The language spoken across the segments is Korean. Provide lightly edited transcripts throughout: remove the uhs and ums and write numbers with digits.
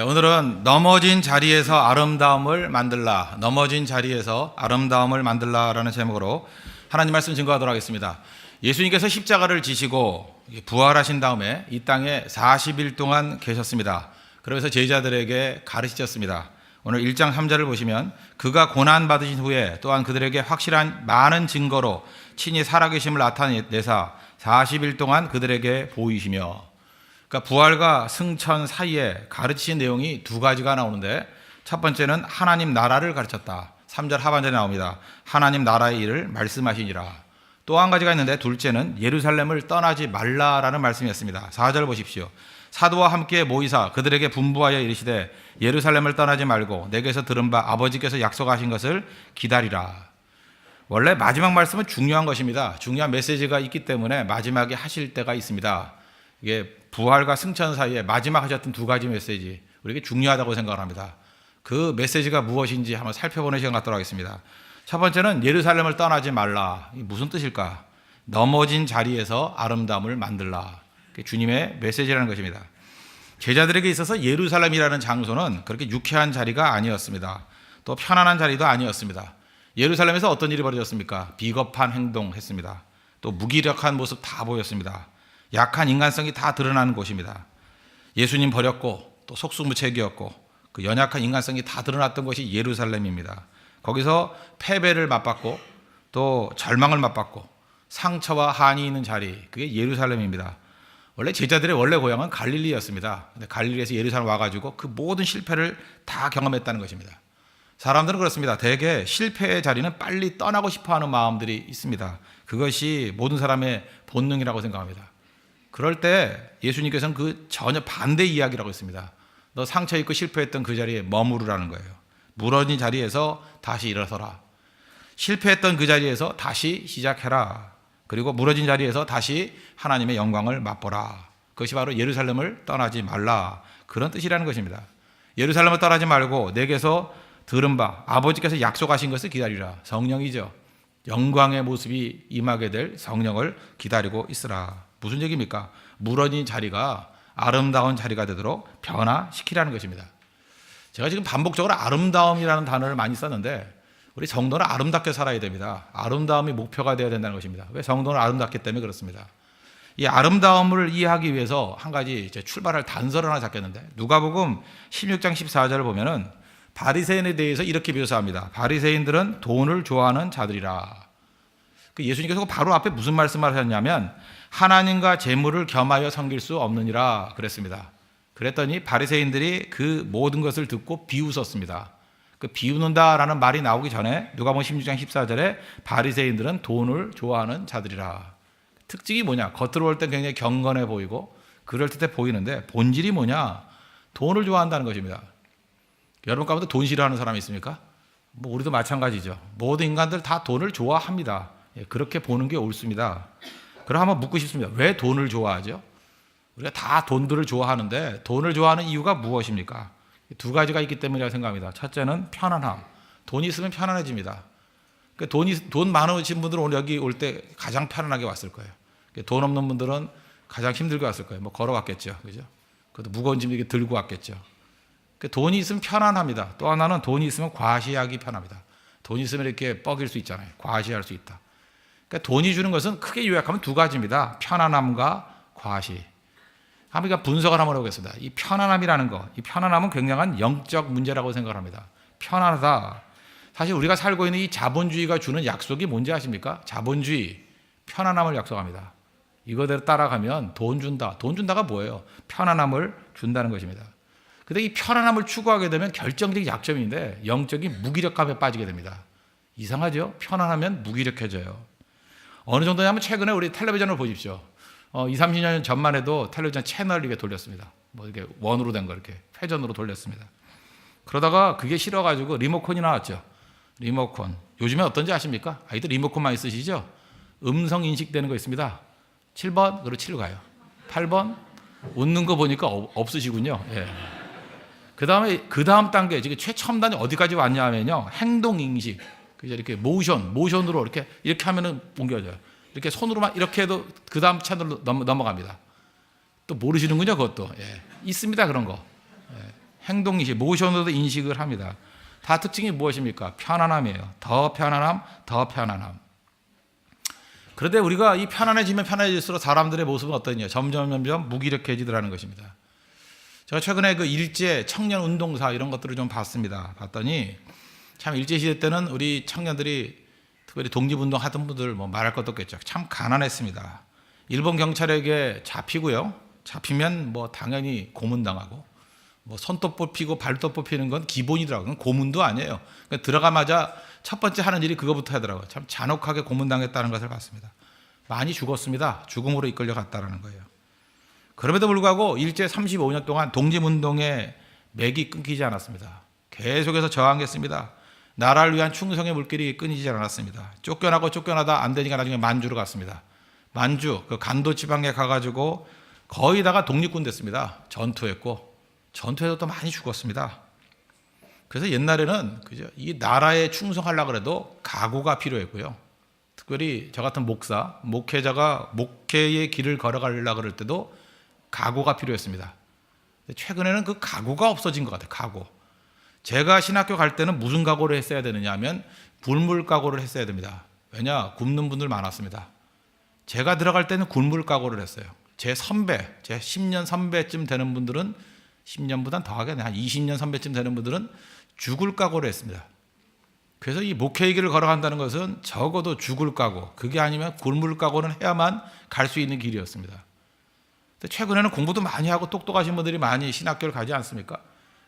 오늘은 넘어진 자리에서 아름다움을 만들라, 넘어진 자리에서 아름다움을 만들라라는 제목으로 하나님 말씀 증거하도록 하겠습니다. 예수님께서 십자가를 지시고 부활하신 다음에 이 땅에 40일 동안 계셨습니다. 그러면서 제자들에게 가르치셨습니다. 오늘 1장 3절을 보시면 그가 고난받으신 후에 또한 그들에게 확실한 많은 증거로 친히 살아계심을 나타내사 40일 동안 그들에게 보이시며, 그러니까 부활과 승천 사이에 가르치신 내용이 두 가지가 나오는데, 첫 번째는 하나님 나라를 가르쳤다. 3절 하반절에 나옵니다. 하나님 나라의 일을 말씀하시니라. 또 한 가지가 있는데, 둘째는 예루살렘을 떠나지 말라라는 말씀이었습니다. 4절 보십시오. 사도와 함께 모이사 그들에게 분부하여 이르시되 예루살렘을 떠나지 말고 내게서 들은 바 아버지께서 약속하신 것을 기다리라. 원래 마지막 말씀은 중요한 것입니다. 중요한 메시지가 있기 때문에 마지막에 하실 때가 있습니다. 이게 부활과 승천 사이에 마지막 하셨던 두 가지 메시지, 우리에게 중요하다고 생각을 합니다. 그 메시지가 무엇인지 한번 살펴보는 시간 갖도록 하겠습니다. 첫 번째는 예루살렘을 떠나지 말라. 이게 무슨 뜻일까? 넘어진 자리에서 아름다움을 만들라. 주님의 메시지라는 것입니다. 제자들에게 있어서 예루살렘이라는 장소는 그렇게 유쾌한 자리가 아니었습니다. 또 편안한 자리도 아니었습니다. 예루살렘에서 어떤 일이 벌어졌습니까? 비겁한 행동했습니다. 또 무기력한 모습 다 보였습니다. 약한 인간성이 다 드러나는 곳입니다. 예수님 버렸고 또 속수무책이었고 그 연약한 인간성이 다 드러났던 것이 예루살렘입니다. 거기서 패배를 맛봤고 또 절망을 맛봤고 상처와 한이 있는 자리, 그게 예루살렘입니다. 원래 제자들의 원래 고향은 갈릴리였습니다. 근데 갈릴리에서 예루살렘 와가지고 그 모든 실패를 다 경험했다는 것입니다. 사람들은 그렇습니다. 대개 실패의 자리는 빨리 떠나고 싶어하는 마음들이 있습니다. 그것이 모든 사람의 본능이라고 생각합니다. 그럴 때 예수님께서는 그 전혀 반대 이야기라고 했습니다. 너 상처 입고 실패했던 그 자리에 머무르라는 거예요. 무너진 자리에서 다시 일어서라. 실패했던 그 자리에서 다시 시작해라. 그리고 무너진 자리에서 다시 하나님의 영광을 맛보라. 그것이 바로 예루살렘을 떠나지 말라, 그런 뜻이라는 것입니다. 예루살렘을 떠나지 말고 내게서 들은 바 아버지께서 약속하신 것을 기다리라. 성령이죠. 영광의 모습이 임하게 될 성령을 기다리고 있으라. 무슨 얘기입니까? 무너진 자리가 아름다운 자리가 되도록 변화시키라는 것입니다. 제가 지금 반복적으로 아름다움이라는 단어를 많이 썼는데, 우리 성도는 아름답게 살아야 됩니다. 아름다움이 목표가 되어야 된다는 것입니다. 왜? 성도는 아름답기 때문에 그렇습니다. 이 아름다움을 이해하기 위해서 한 가지 출발할 단서를 하나 잡겠는데, 누가복음 16장 14절을 보면은 바리새인에 대해서 이렇게 묘사합니다. 바리새인들은 돈을 좋아하는 자들이라. 예수님께서 바로 앞에 무슨 말씀을 하셨냐면 하나님과 재물을 겸하여 섬길 수 없느니라 그랬습니다. 그랬더니 바리새인들이 그 모든 것을 듣고 비웃었습니다. 그 비웃는다라는 말이 나오기 전에 누가복음 16장 14절에 바리새인들은 돈을 좋아하는 자들이라. 특징이 뭐냐? 겉으로 볼 때 굉장히 경건해 보이고 그럴듯해 보이는데 본질이 뭐냐? 돈을 좋아한다는 것입니다. 여러분 가운데 돈 싫어하는 사람이 있습니까? 뭐 우리도 마찬가지죠. 모든 인간들 다 돈을 좋아합니다. 그렇게 보는 게 옳습니다. 그럼 한번 묻고 싶습니다. 왜 돈을 좋아하죠? 우리가 다 돈들을 좋아하는데 돈을 좋아하는 이유가 무엇입니까? 두 가지가 있기 때문이라고 생각합니다. 첫째는 편안함. 돈이 있으면 편안해집니다. 돈 많으신 분들은 오늘 여기 올 때 가장 편안하게 왔을 거예요. 돈 없는 분들은 가장 힘들게 왔을 거예요. 뭐 걸어왔겠죠. 그죠? 그것도 무거운 짐 이렇게 들고 왔겠죠. 돈이 있으면 편안합니다. 또 하나는 돈이 있으면 과시하기 편합니다. 돈이 있으면 이렇게 뻐길 수 있잖아요. 과시할 수 있다. 그러니까 돈이 주는 것은 크게 요약하면 두 가지입니다. 편안함과 과시. 한번 분석을 한번 해보겠습니다. 이 편안함이라는 거, 이 편안함은 굉장한 영적 문제라고 생각합니다. 편안하다. 사실 우리가 살고 있는 이 자본주의가 주는 약속이 뭔지 아십니까? 자본주의, 편안함을 약속합니다. 이거대로 따라가면 돈 준다. 돈 준다가 뭐예요? 편안함을 준다는 것입니다. 근데 이 편안함을 추구하게 되면 결정적인 약점인데 영적인 무기력감에 빠지게 됩니다. 이상하죠? 편안하면 무기력해져요. 어느 정도냐면 최근에 우리 텔레비전을 보십시오. 20, 30년 전만 해도 텔레비전 채널을 이렇게 돌렸습니다. 뭐 이렇게 원으로 된 거 이렇게 회전으로 돌렸습니다. 그러다가 그게 싫어가지고 리모컨이 나왔죠. 리모컨. 요즘에 어떤지 아십니까? 아이들 리모컨 많이 쓰시죠? 음성 인식되는 거 있습니다. 7번, 그리고 7로 가요. 8번, 웃는 거 보니까 없으시군요. 예. 그 다음 단계, 지금 최첨단이 어디까지 왔냐면요. 행동 인식. 이렇게 모션으로 이렇게 하면은 옮겨져요. 이렇게 손으로만 이렇게 해도 그 다음 채널로 넘어갑니다. 또 모르시는군요, 그것도. 예. 있습니다, 그런 거. 예. 행동 인식, 모션으로도 인식을 합니다. 다 특징이 무엇입니까? 편안함이에요. 더 편안함, 더 편안함. 그런데 우리가 이 편안해지면 편안해질수록 사람들의 모습은 어떠냐? 점점 무기력해지더라는 것입니다. 제가 최근에 그 일제 청년 운동사 이런 것들을 좀 봤습니다. 봤더니 참 일제 시대 때는 우리 청년들이 특별히 독립운동 하던 분들 뭐 말할 것도 없겠죠. 참 가난했습니다. 일본 경찰에게 잡히고요. 잡히면 뭐 당연히 고문당하고 뭐 손톱 뽑히고 발톱 뽑히는 건 기본이더라고요. 고문도 아니에요. 그러니까 들어가마자 첫 번째 하는 일이 그거부터 하더라고요. 참 잔혹하게 고문당했다는 것을 봤습니다. 많이 죽었습니다. 죽음으로 이끌려갔다는 거예요. 그럼에도 불구하고 일제 35년 동안 독립운동의 맥이 끊기지 않았습니다. 계속해서 저항했습니다. 나라를 위한 충성의 물길이 끊이지 않았습니다. 쫓겨나다 안 되니까 나중에 만주로 갔습니다. 만주 그 간도 지방에 가가지고 거의 다가 독립군 됐습니다. 전투에서 또 많이 죽었습니다. 그래서 옛날에는 그죠? 이 나라에 충성하려고 해도 각오가 필요했고요. 특별히 저 같은 목회자가 목회의 길을 걸어가려고 할 때도 각오가 필요했습니다. 최근에는 그 각오가 없어진 것 같아요. 각오. 제가 신학교 갈 때는 무슨 각오를 했어야 되느냐 하면 굶을 각오를 했어야 됩니다. 왜냐? 굶는 분들 많았습니다. 제가 들어갈 때는 굶을 각오를 했어요. 제 10년 선배쯤 되는 분들은 10년보단 더하게 한 20년 선배쯤 되는 분들은 죽을 각오를 했습니다. 그래서 이 목회의 길을 걸어간다는 것은 적어도 죽을 각오, 그게 아니면 굶을 각오는 해야만 갈 수 있는 길이었습니다. 근데 최근에는 공부도 많이 하고 똑똑하신 분들이 많이 신학교를 가지 않습니까?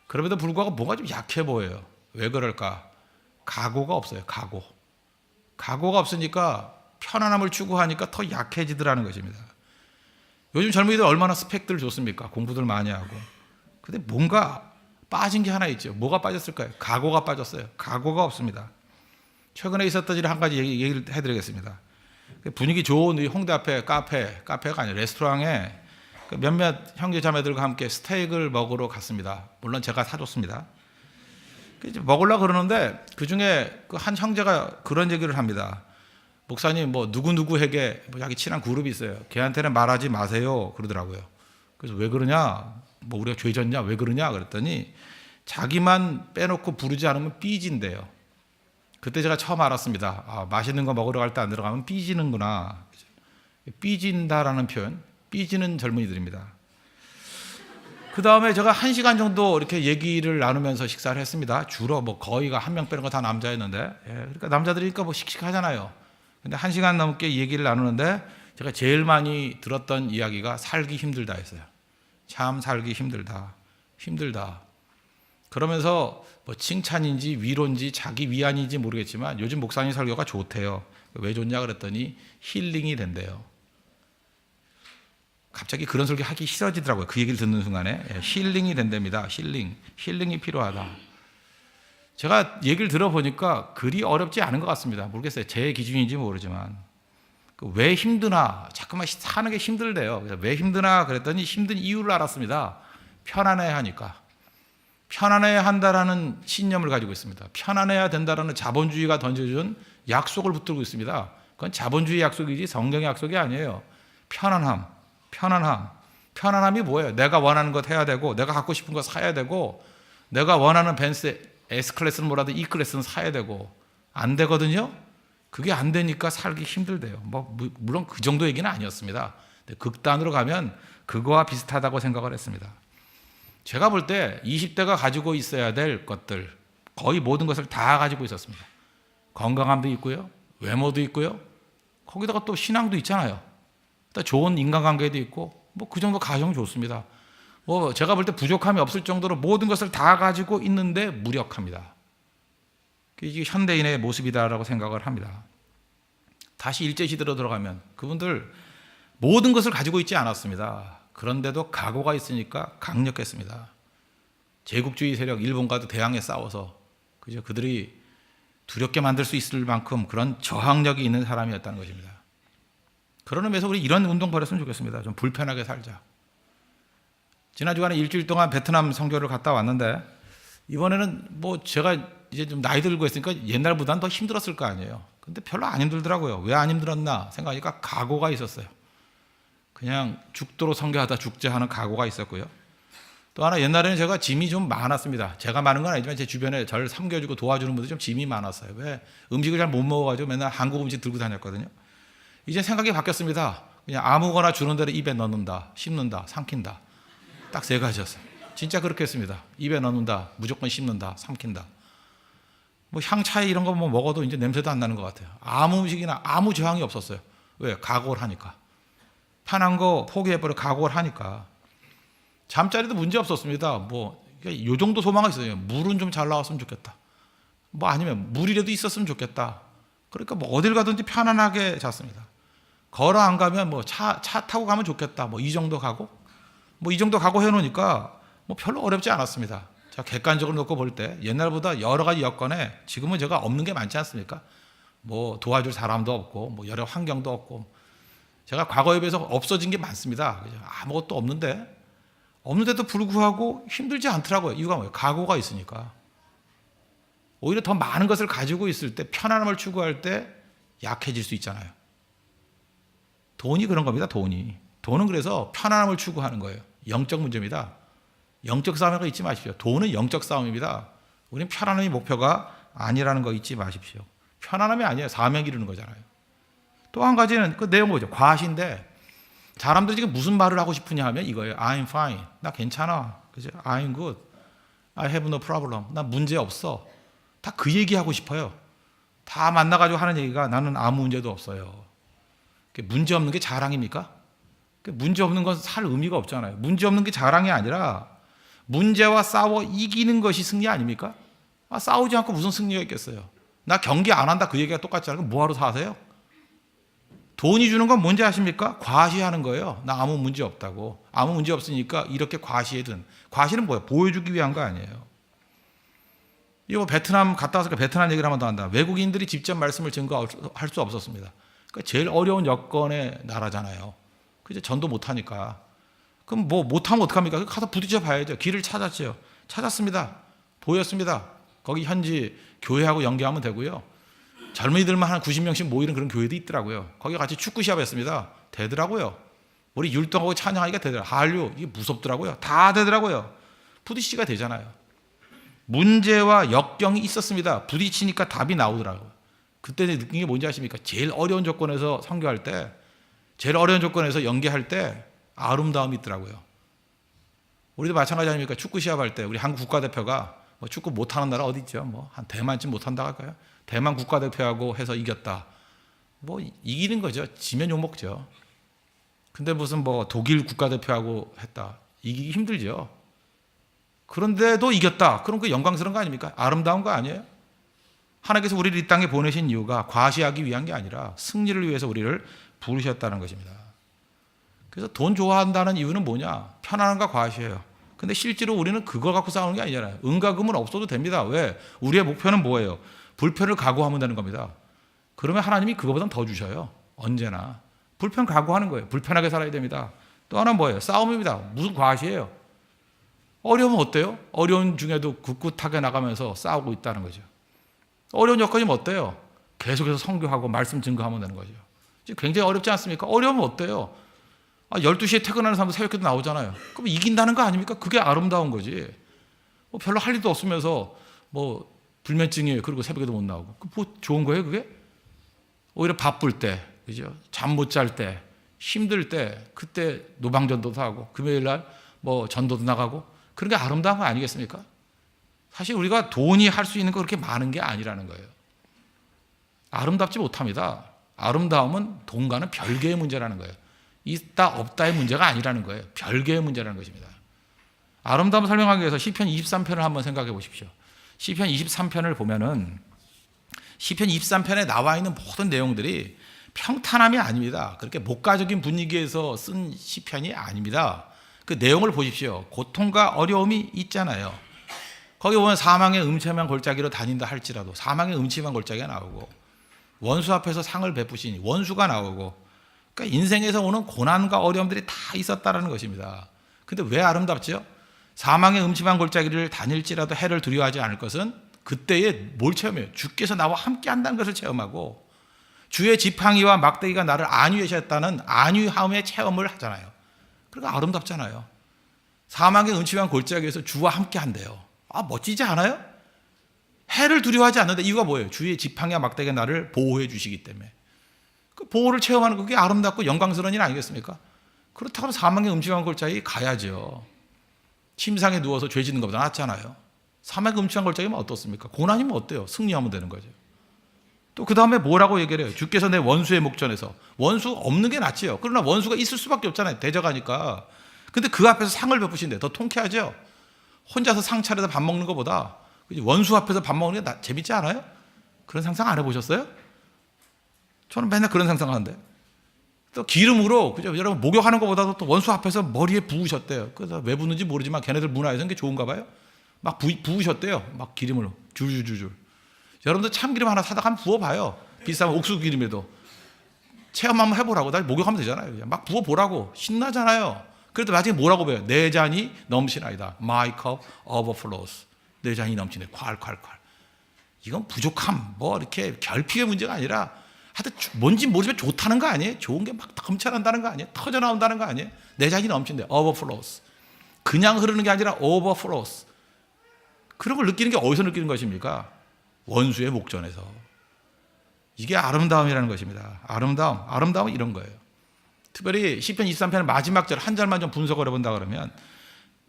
그럼에도 불구하고 뭔가 좀 약해 보여요. 왜 그럴까? 각오가 없어요. 각오가 없으니까 편안함을 추구하니까 더 약해지더라는 것입니다. 요즘 젊은이들 얼마나 스펙들 좋습니까? 공부들 많이 하고. 근데 뭔가 빠진 게 하나 있죠. 뭐가 빠졌을까요? 각오가 빠졌어요. 각오가 없습니다. 최근에 있었던 일 한 가지 얘기를 해드리겠습니다. 분위기 좋은 홍대 앞에 카페가 아니라 레스토랑에 몇몇 형제 자매들과 함께 스테이크를 먹으러 갔습니다. 물론 제가 사줬습니다. 먹으려고 그러는데 그중에 한 형제가 그런 얘기를 합니다. 목사님 뭐 누구누구에게 뭐 자기 친한 그룹이 있어요. 걔한테는 말하지 마세요 그러더라고요. 그래서 왜 그러냐? 뭐 우리가 죄졌냐? 왜 그러냐? 그랬더니 자기만 빼놓고 부르지 않으면 삐진대요. 그때 제가 처음 알았습니다. 아, 맛있는 거 먹으러 갈 때 안 들어가면 삐지는구나. 삐진다라는 표현, 삐지는 젊은이들입니다. 그 다음에 제가 1시간 정도 이렇게 얘기를 나누면서 식사를 했습니다. 주로 뭐 거의가 한 명 빼는 거 다 남자였는데, 그러니까 남자들이니까 뭐 씩씩하잖아요. 근데 1시간 넘게 얘기를 나누는데 제가 제일 많이 들었던 이야기가 살기 힘들다였어요. 참 살기 힘들다. 그러면서 뭐 칭찬인지 위로인지 자기 위안인지 모르겠지만 요즘 목사님 설교가 좋대요. 왜 좋냐 그랬더니 힐링이 된대요. 갑자기 그런 설교 하기 싫어지더라고요. 그 얘기를 듣는 순간에 힐링이 된답니다. 힐링이 필요하다. 제가 얘기를 들어보니까 그리 어렵지 않은 것 같습니다. 모르겠어요. 제 기준인지 모르지만 왜 힘드나? 자꾸만 사는 게 힘들대요. 그래서 왜 힘드나 그랬더니 힘든 이유를 알았습니다. 편안해야 하니까. 편안해야 한다라는 신념을 가지고 있습니다. 편안해야 된다라는 자본주의가 던져준 약속을 붙들고 있습니다. 그건 자본주의 약속이지 성경의 약속이 아니에요. 편안함이 뭐예요? 내가 원하는 것 해야 되고 내가 갖고 싶은 거 사야 되고 내가 원하는 벤츠 S클래스는 뭐라도 E클래스는 사야 되고 안 되거든요. 그게 안 되니까 살기 힘들대요. 물론 그 정도 얘기는 아니었습니다. 근데 극단으로 가면 그거와 비슷하다고 생각을 했습니다. 제가 볼 때 20대가 가지고 있어야 될 것들 거의 모든 것을 다 가지고 있었습니다. 건강함도 있고요. 외모도 있고요. 거기다가 또 신앙도 있잖아요. 또 좋은 인간관계도 있고 뭐 그 정도 가정 좋습니다. 뭐 제가 볼 때 부족함이 없을 정도로 모든 것을 다 가지고 있는데 무력합니다. 이게 현대인의 모습이다라고 생각을 합니다. 다시 일제시대로 들어가면 그분들 모든 것을 가지고 있지 않았습니다. 그런데도 각오가 있으니까 강력했습니다. 제국주의 세력 일본과도 대항해 싸워서 그들이 두렵게 만들 수 있을 만큼 그런 저항력이 있는 사람이었다는 것입니다. 그런 의미에서 우리 이런 운동 벌였으면 좋겠습니다. 좀 불편하게 살자. 지난 주간에 일주일 동안 베트남 선교를 갔다 왔는데 이번에는 뭐 제가 이제 좀 나이 들고 했으니까 옛날보다는 더 힘들었을 거 아니에요. 근데 별로 안 힘들더라고요. 왜 안 힘들었나 생각하니까 각오가 있었어요. 그냥 죽도록 선교하다 죽자 하는 각오가 있었고요. 또 하나, 옛날에는 제가 짐이 좀 많았습니다. 제가 많은 건 아니지만 제 주변에 저를 섬겨주고 도와주는 분들이 좀 짐이 많았어요. 왜? 음식을 잘 못 먹어가지고 맨날 한국 음식 들고 다녔거든요. 이제 생각이 바뀌었습니다. 그냥 아무거나 주는 대로 입에 넣는다, 씹는다, 삼킨다. 딱 세 가지였어요. 진짜 그렇게 했습니다. 입에 넣는다, 무조건 씹는다, 삼킨다. 뭐 향차에 이런 거 뭐 먹어도 이제 냄새도 안 나는 것 같아요. 아무 음식이나 아무 저항이 없었어요. 왜? 각오를 하니까. 편한 거 포기해버려 각오를 하니까. 잠자리도 문제 없었습니다. 뭐 요 정도 소망이 있어요. 물은 좀 잘 나왔으면 좋겠다. 뭐 아니면 물이라도 있었으면 좋겠다. 그러니까 뭐 어딜 가든지 편안하게 잤습니다. 걸어 안 가면 뭐 차 타고 가면 좋겠다. 뭐 이 정도 가고 뭐 이 정도 가고 해놓으니까 뭐 별로 어렵지 않았습니다. 자, 객관적으로 놓고 볼 때 옛날보다 여러 가지 여건에 지금은 제가 없는 게 많지 않습니까? 뭐 도와줄 사람도 없고 뭐 여러 환경도 없고 제가 과거에 비해서 없어진 게 많습니다. 아무것도 없는데도 불구하고 힘들지 않더라고요. 이유가 뭐예요? 각오가 있으니까. 오히려 더 많은 것을 가지고 있을 때 편안함을 추구할 때 약해질 수 있잖아요. 돈이 그런 겁니다. 돈은 그래서 편안함을 추구하는 거예요. 영적 문제입니다. 영적 싸움이 잊지 마십시오. 돈은 영적 싸움입니다. 우리는 편안함이 목표가 아니라는 거 잊지 마십시오. 편안함이 아니에요. 사명 이루는 거잖아요. 또 한 가지는 그 내용 뭐죠? 과시인데 사람들이 지금 무슨 말을 하고 싶으냐 하면 이거예요. I'm fine. 나 괜찮아. 그죠? I'm good. I have no problem. 나 문제 없어. 다 그 얘기하고 싶어요. 다 만나가지고 하는 얘기가 나는 아무 문제도 없어요. 문제 없는 게 자랑입니까? 문제 없는 건 살 의미가 없잖아요. 문제 없는 게 자랑이 아니라 문제와 싸워 이기는 것이 승리 아닙니까? 싸우지 않고 무슨 승리가 있겠어요? 나 경기 안 한다 그 얘기가 똑같잖아요. 그럼 뭐하러 사세요? 돈이 주는 건 뭔지 아십니까? 과시하는 거예요. 나 아무 문제 없다고. 아무 문제 없으니까 이렇게 과시해둔. 과시는 뭐예요? 보여주기 위한 거 아니에요. 이거 베트남 갔다 와서 베트남 얘기를 한번 더 한다. 외국인들이 직접 말씀을 증거할 수 없었습니다. 그러니까 제일 어려운 여건의 나라잖아요. 그죠? 전도 못하니까. 그럼 뭐 못하면 어떡합니까? 가서 부딪혀 봐야죠. 길을 찾았죠. 찾았습니다. 보였습니다. 거기 현지 교회하고 연계하면 되고요. 젊은이들만 한 90명씩 모이는 그런 교회도 있더라고요. 거기 같이 축구 시합했습니다. 되더라고요. 우리 율동하고 찬양하기가 되더라고요. 한류 이게 무섭더라고요. 다 되더라고요. 부딪히가 되잖아요. 문제와 역경이 있었습니다. 부딪히니까 답이 나오더라고요. 그때 느낀 게 뭔지 아십니까? 제일 어려운 조건에서 선교할 때, 제일 어려운 조건에서 연계할 때 아름다움이 있더라고요. 우리도 마찬가지 아닙니까? 축구 시합할 때 우리 한국 국가대표가 뭐 축구 못하는 나라 어디 있죠? 뭐 한 대만쯤 못한다 할까요? 대만 국가대표하고 해서 이겼다. 뭐 이기는 거죠. 지면 욕먹죠. 근데 무슨 뭐 독일 국가대표하고 했다. 이기기 힘들죠. 그런데도 이겼다. 그럼 그 영광스러운 거 아닙니까? 아름다운 거 아니에요? 하나님께서 우리를 이 땅에 보내신 이유가 과시하기 위한 게 아니라 승리를 위해서 우리를 부르셨다는 것입니다. 그래서 돈 좋아한다는 이유는 뭐냐? 편안함과 과시예요. 근데 실제로 우리는 그걸 갖고 싸우는 게 아니잖아요. 은과 금은 없어도 됩니다. 왜? 우리의 목표는 뭐예요? 불편을 각오하면 되는 겁니다. 그러면 하나님이 그거보다 더 주셔요. 언제나. 불편 각오하는 거예요. 불편하게 살아야 됩니다. 또 하나는 뭐예요? 싸움입니다. 무슨 과시예요? 어려우면 어때요? 어려운 중에도 꿋꿋하게 나가면서 싸우고 있다는 거죠. 어려운 여건이면 어때요? 계속해서 선교하고 말씀 증거하면 되는 거죠. 굉장히 어렵지 않습니까? 어려우면 어때요? 12시에 퇴근하는 사람도 새벽에도 나오잖아요. 그럼 이긴다는 거 아닙니까? 그게 아름다운 거지. 뭐 별로 할 일도 없으면서 뭐 불면증이에요. 그리고 새벽에도 못 나오고. 뭐 좋은 거예요, 그게? 오히려 바쁠 때, 그죠? 잠 못 잘 때, 힘들 때, 그때 노방전도도 하고, 금요일 날 뭐 전도도 나가고, 그런 게 아름다운 거 아니겠습니까? 사실 우리가 돈이 할 수 있는 거 그렇게 많은 게 아니라는 거예요. 아름답지 못합니다. 아름다움은 돈과는 별개의 문제라는 거예요. 있다 없다의 문제가 아니라는 거예요. 별개의 문제라는 것입니다. 아름다움을 설명하기 위해서 시편 23편을 한번 생각해 보십시오. 시편 23편을 보면은 시편 23편에 나와 있는 모든 내용들이 평탄함이 아닙니다. 그렇게 목가적인 분위기에서 쓴 시편이 아닙니다. 그 내용을 보십시오. 고통과 어려움이 있잖아요. 거기 보면 사망의 음침한 골짜기로 다닌다 할지라도 사망의 음침한 골짜기가 나오고 원수 앞에서 상을 베푸시니 원수가 나오고 그러니까 인생에서 오는 고난과 어려움들이 다 있었다는 것입니다. 근데 왜 아름답죠? 사망의 음침한 골짜기를 다닐지라도 해를 두려워하지 않을 것은 그때에 뭘 체험해요? 주께서 나와 함께 한다는 것을 체험하고 주의 지팡이와 막대기가 나를 안위하셨다는 안위함의 체험을 하잖아요. 그러니까 아름답잖아요. 사망의 음침한 골짜기에서 주와 함께 한대요. 멋지지 않아요? 해를 두려워하지 않는데 이유가 뭐예요? 주의 지팡이와 막대기가 나를 보호해 주시기 때문에. 그 보호를 체험하는 그게 아름답고 영광스러운 일 아니겠습니까? 그렇다고 사망의 음침한 골짜기 가야죠. 침상에 누워서 죄 짓는 것보다 낫잖아요. 사망의 음침한 골짜기면 어떻습니까? 고난이면 어때요? 승리하면 되는 거죠. 또 그 다음에 뭐라고 얘기를 해요? 주께서 내 원수의 목전에서. 원수 없는 게 낫지요. 그러나 원수가 있을 수밖에 없잖아요. 대적하니까. 근데 그 앞에서 상을 베푸신대. 더 통쾌하죠? 혼자서 상 차려서 밥 먹는 것보다 원수 앞에서 밥 먹는 게 재밌지 않아요? 그런 상상 안 해보셨어요? 저는 맨날 그런 상상하는데. 또 기름으로, 그죠? 여러분, 목욕하는 것보다도 또 원수 앞에서 머리에 부으셨대요. 그래서 왜 부는지 모르지만 걔네들 문화에서는 게 좋은가 봐요. 막 부으셨대요. 막 기름으로. 줄줄줄줄. 여러분들 참기름 하나 사다가 한번 부어봐요. 비싸면 옥수수 기름에도. 체험 한번 해보라고. 날 목욕하면 되잖아요. 그냥 막 부어보라고. 신나잖아요. 그래도 나중에 뭐라고 배워요? 내 잔이 넘치나이다. My cup overflows. 내 잔이 넘치네. 콸콸콸. 이건 부족함, 이렇게 결핍의 문제가 아니라 하여튼 뭔지 모르지만 좋다는 거 아니에요? 좋은 게 막 넘쳐난다는 거 아니에요? 터져나온다는 거 아니에요? 내 잔이 넘친대. overflows. 그냥 흐르는 게 아니라 overflows. 그런 걸 느끼는 게 어디서 느끼는 것입니까? 원수의 목전에서. 이게 아름다움이라는 것입니다. 아름다움은 이런 거예요. 특별히 시편 23편의 마지막 절 한 절만 좀 분석을 해본다 그러면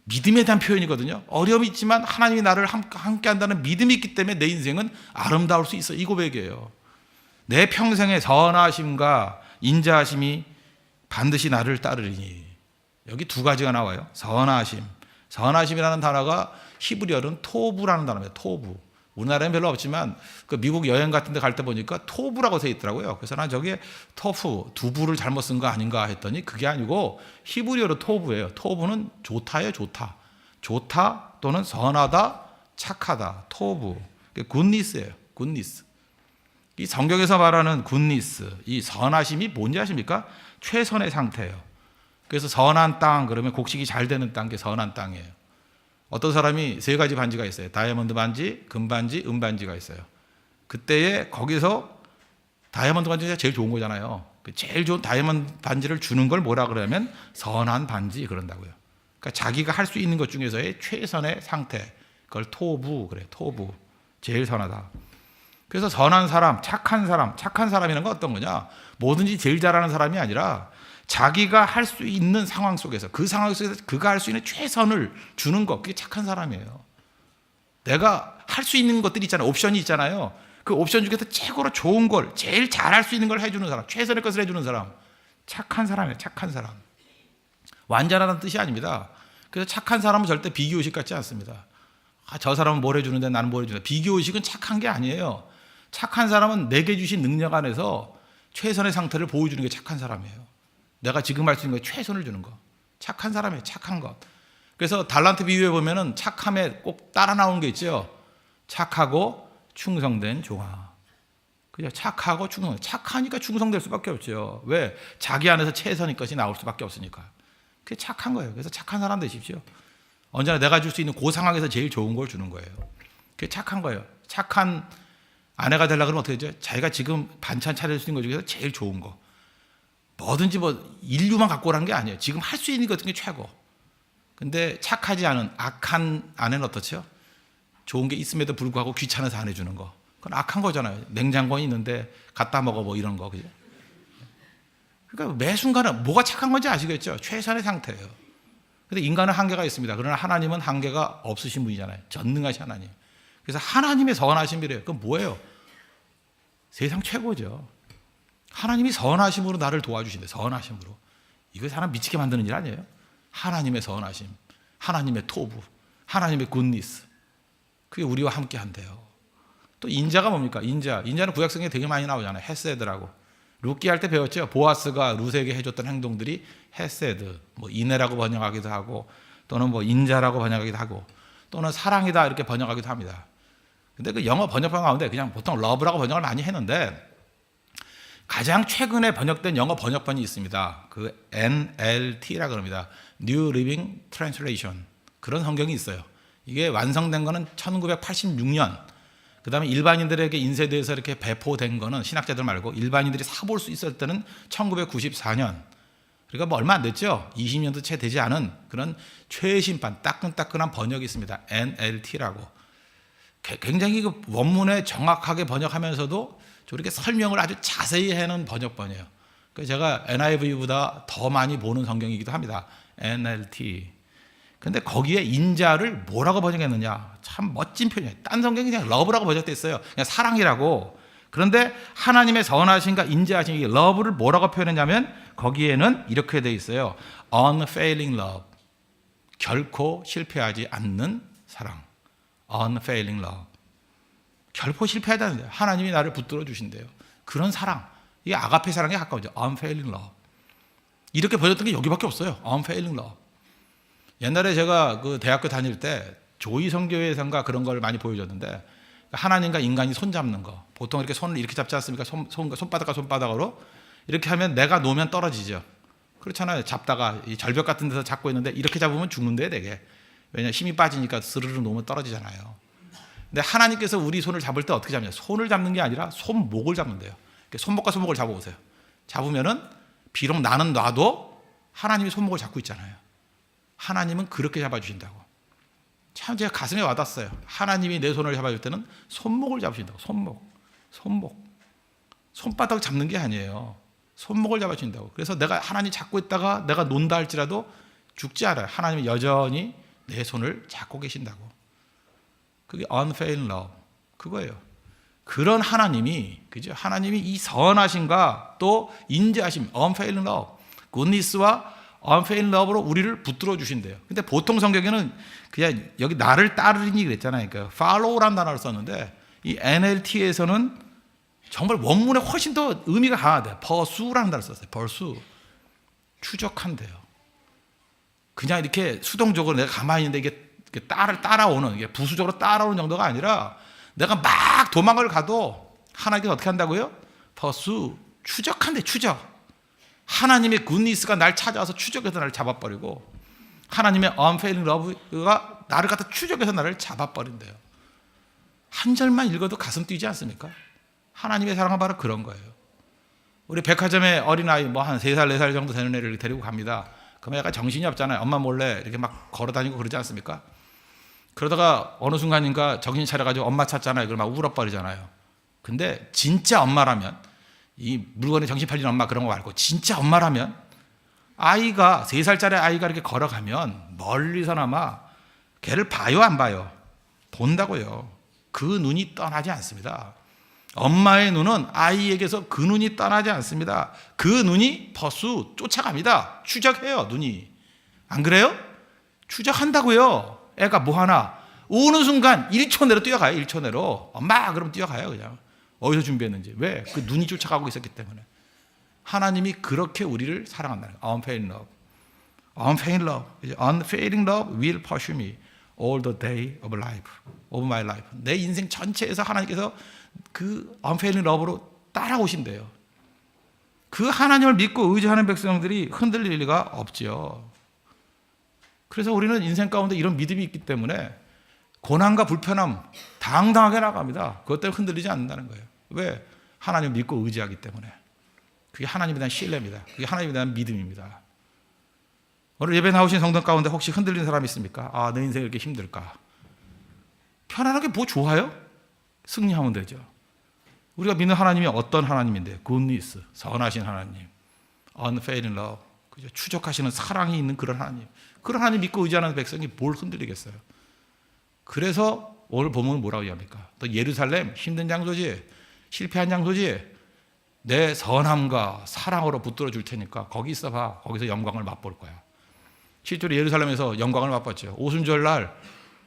믿음에 대한 표현이거든요. 어려움이 있지만 하나님이 나를 함께 한다는 믿음이 있기 때문에 내 인생은 아름다울 수 있어. 이 고백이에요. 내 평생의 선하심과 인자하심이 반드시 나를 따르리니. 여기 두 가지가 나와요. 선하심. 선하심이라는 단어가 히브리어는 토부라는 단어입니다. 토부. 우리나라에는 별로 없지만 그 미국 여행 같은 데 갈 때 보니까 토부라고 써 있더라고요. 그래서 난 저게 토프, 두부를 잘못 쓴 거 아닌가 했더니 그게 아니고 히브리어로 토부예요. 토부는 좋다예요. 좋다 또는 선하다, 착하다. 토부. 굿니스예요. 굿니스. 이 성경에서 말하는 굿니스, 이 선하심이 뭔지 아십니까? 최선의 상태예요. 그래서 선한 땅 그러면 곡식이 잘 되는 땅, 게 선한 땅이에요. 어떤 사람이 세 가지 반지가 있어요. 다이아몬드 반지, 금 반지, 은 반지가 있어요. 그때에 거기서 다이아몬드 반지가 제일 좋은 거잖아요. 제일 좋은 다이아몬드 반지를 주는 걸 뭐라 그러면 선한 반지 그런다고요. 그러니까 자기가 할 수 있는 것 중에서의 최선의 상태, 그걸 토부 그래. 토부. 제일 선하다. 그래서 선한 사람, 착한 사람이라는 건 어떤 거냐? 뭐든지 제일 잘하는 사람이 아니라 자기가 할 수 있는 상황 속에서 그 상황 속에서 그가 할 수 있는 최선을 주는 것, 그게 착한 사람이에요. 내가 할 수 있는 것들이 있잖아요. 옵션이 있잖아요. 그 옵션 중에서 최고로 좋은 걸, 제일 잘할 수 있는 걸 해주는 사람, 최선의 것을 해주는 사람, 착한 사람이에요. 착한 사람. 완전하다는 뜻이 아닙니다. 그래서 착한 사람은 절대 비교의식 같지 않습니다. 저 사람은 뭘 해주는데 나는 뭘 해주는데. 비교의식은 착한 게 아니에요. 착한 사람은 내게 주신 능력 안에서 최선의 상태를 보여주는 게 착한 사람이에요. 내가 지금 할 수 있는 거 최선을 주는 거. 착한 사람이에요. 착한 것. 그래서 달란트 비유에 보면은 착함에 꼭 따라 나오는 게 있죠. 착하고 충성된 종아. 그죠? 착하고 충성. 착하니까 충성될 수밖에 없죠. 왜? 자기 안에서 최선의 것이 나올 수밖에 없으니까. 그게 착한 거예요. 그래서 착한 사람 되십시오. 언제나 내가 줄 수 있는 그 상황에서 제일 좋은 걸 주는 거예요. 그게 착한 거예요. 착한 아내가 되려고 그러면 어떻게 되죠? 자기가 지금 반찬 차릴 수 있는 것 중에서 제일 좋은 거. 뭐든지 인류만 갖고 오라는 게 아니에요. 지금 할 수 있는 것 같은 게 최고. 근데 착하지 않은 악한 아내는 어떻죠? 좋은 게 있음에도 불구하고 귀찮아서 안 해주는 거. 그건 악한 거잖아요. 냉장고에 있는데 갖다 먹어 이런 거. 그죠? 그러니까 매 순간에 뭐가 착한 건지 아시겠죠? 최선의 상태예요. 근데 인간은 한계가 있습니다. 그러나 하나님은 한계가 없으신 분이잖아요. 전능하신 하나님. 그래서 하나님의 선하심이래요. 그건 뭐예요? 세상 최고죠. 하나님이 선하심으로 나를 도와주신대. 선하심으로. 이거 사람 미치게 만드는 일 아니에요? 하나님의 선하심, 하나님의 토부, 하나님의 굿니스. 그게 우리와 함께 한대요. 또 인자가 뭡니까? 인자는 구약성경에 되게 많이 나오잖아요. 헤세드라고. 룻기 할 때 배웠죠. 보아스가 룻에게 해줬던 행동들이 헤세드, 인애라고 번역하기도 하고, 또는 인자라고 번역하기도 하고, 또는 사랑이다 이렇게 번역하기도 합니다. 근데 그 영어 번역판 가운데 그냥 보통 러브라고 번역을 많이 했는데, 가장 최근에 번역된 영어 번역본이 있습니다. 그 NLT라고 합니다. New Living Translation. 그런 성경이 있어요. 이게 완성된 거는 1986년. 그 다음에 일반인들에게 인쇄돼서 이렇게 배포된 거는 신학자들 말고 일반인들이 사볼 수 있을 때는 1994년. 그러니까 뭐 얼마 안 됐죠. 20년도 채 되지 않은 그런 최신판 따끈따끈한 번역이 있습니다. NLT라고. 굉장히 그 원문에 정확하게 번역하면서도 저렇게 설명을 아주 자세히 해놓은 번역본이에요. 그래서 제가 NIV보다 더 많이 보는 성경이기도 합니다. NLT. 근데 거기에 인자를 뭐라고 번역했느냐? 참 멋진 표현이에요. 딴 성경이 그냥 러브라고 번역돼 있어요. 그냥 사랑이라고. 그런데 하나님의 선하심과 인자하심, 이 러브를 뭐라고 표현했냐면 거기에는 이렇게 돼 있어요. Unfailing love. 결코 실패하지 않는 사랑. Unfailing love. 결코 실패하지 않는 사랑. 하나님이 나를 붙들어 주신대요. 그런 사랑. 이게 아가페 사랑에 가까우죠. Unfailing love. 이렇게 번역된 게 여기밖에 없어요. Unfailing love. 옛날에 제가 그 대학교 다닐 때 조이 선교회에선가 그런 걸 많이 보여줬는데 하나님과 인간이 손 잡는 거. 보통 이렇게 손을 이렇게 잡지 않습니까? 손바닥과 손바닥으로. 이렇게 하면 내가 놓으면 떨어지죠. 그렇잖아요. 잡다가 이 절벽 같은 데서 잡고 있는데 이렇게 잡으면 죽는데 되게. 왜냐하면 힘이 빠지니까 스르르 놓으면 떨어지잖아요. 근데 하나님께서 우리 손을 잡을 때 어떻게 잡냐? 손을 잡는 게 아니라 손목을 잡는데요. 손목과 손목을 잡아보세요. 잡으면은 비록 나는 놔도 하나님이 손목을 잡고 있잖아요. 하나님은 그렇게 잡아주신다고. 참 제가 가슴에 와닿았어요. 하나님이 내 손을 잡아줄 때는 손목을 잡으신다고. 손목. 손바닥 잡는 게 아니에요. 손목을 잡아주신다고. 그래서 내가 하나님 잡고 있다가 내가 논다 할지라도 죽지 않아요. 하나님이 여전히 내 손을 잡고 계신다고. 그게 unfailing love. 그거예요. 그런 하나님이, 그죠? 하나님이 이 선하심과 또 인자하심, unfailing love, goodness와 unfailing love로 우리를 붙들어 주신대요. 근데 보통 성경에는 그냥 여기 나를 따르니 그랬잖아요. 그러니까 follow라는 단어를 썼는데 이 NLT에서는 정말 원문에 훨씬 더 의미가 강하대요. pursue라는 단어를 썼어요. pursue. 추적한대요. 그냥 이렇게 수동적으로 내가 가만히 있는데 이게 따라오는, 이게 부수적으로 따라오는 정도가 아니라 내가 막 도망을 가도 하나님께서 어떻게 한다고요? pursue. 추적한대, 추적. 하나님의 굿니스가 날 찾아와서 추적해서 나를 잡아버리고 하나님의 unfailing love가 나를 갖다 추적해서 나를 잡아버린대요. 한 절만 읽어도 가슴 뛰지 않습니까? 하나님의 사랑은 바로 그런 거예요. 우리 백화점에 어린아이 뭐 한 3살, 4살 정도 되는 애를 데리고 갑니다. 그러면 약간 정신이 없잖아요. 엄마 몰래 이렇게 막 걸어다니고 그러지 않습니까? 그러다가 어느 순간인가 정신 차려가지고 엄마 찾잖아요. 그럼 막 울어버리잖아요. 근데 진짜 엄마라면, 이 물건에 정신 팔리는 엄마 그런 거 말고 진짜 엄마라면 아이가 3살짜리 아이가 이렇게 걸어가면 멀리서나마 걔를 봐요, 안 봐요? 본다고요. 그 눈이 떠나지 않습니다. 엄마의 눈은 아이에게서 그 눈이 떠나지 않습니다. 그 눈이 퍼수 쫓아갑니다. 추적해요, 눈이. 안 그래요? 추적한다고요. 애가 뭐 하나 오는 순간 1초 내로 뛰어가요. 1초 내로. 엄마 그럼 뛰어가요, 그냥. 어디서 준비했는지. 왜? 그 눈이 쫓아가고 있었기 때문에. 하나님이 그렇게 우리를 사랑한다는 거예요. Unfailing love. Unfailing love. Unfailing love will pursue me all the day of my life. 내 인생 전체에서 하나님께서 그 unfailing love로 따라오신대요. 그 하나님을 믿고 의지하는 백성들이 흔들릴 리가 없죠. 그래서 우리는 인생 가운데 이런 믿음이 있기 때문에 고난과 불편함 당당하게 나갑니다. 그것 때문에 흔들리지 않는다는 거예요. 왜? 하나님을 믿고 의지하기 때문에. 그게 하나님에 대한 신뢰입니다. 그게 하나님에 대한 믿음입니다. 오늘 예배 나오신 성도 가운데 혹시 흔들리는 사람이 있습니까? 아, 내 인생이 이렇게 힘들까? 편안하게 뭐 좋아요? 승리하면 되죠. 우리가 믿는 하나님이 어떤 하나님인데? 굿니스, 선하신 하나님, unfailing love, 그죠? 추적하시는 사랑이 있는 그런 하나님. 그런 하나님 믿고 의지하는 백성이 뭘 흔들리겠어요? 그래서 오늘 본문은 뭐라고 얘기합니까? 또 예루살렘 힘든 장소지, 실패한 장소지, 내 선함과 사랑으로 붙들어 줄 테니까 거기 있어봐. 거기서 영광을 맛볼 거야. 실제로 예루살렘에서 영광을 맛봤죠. 오순절날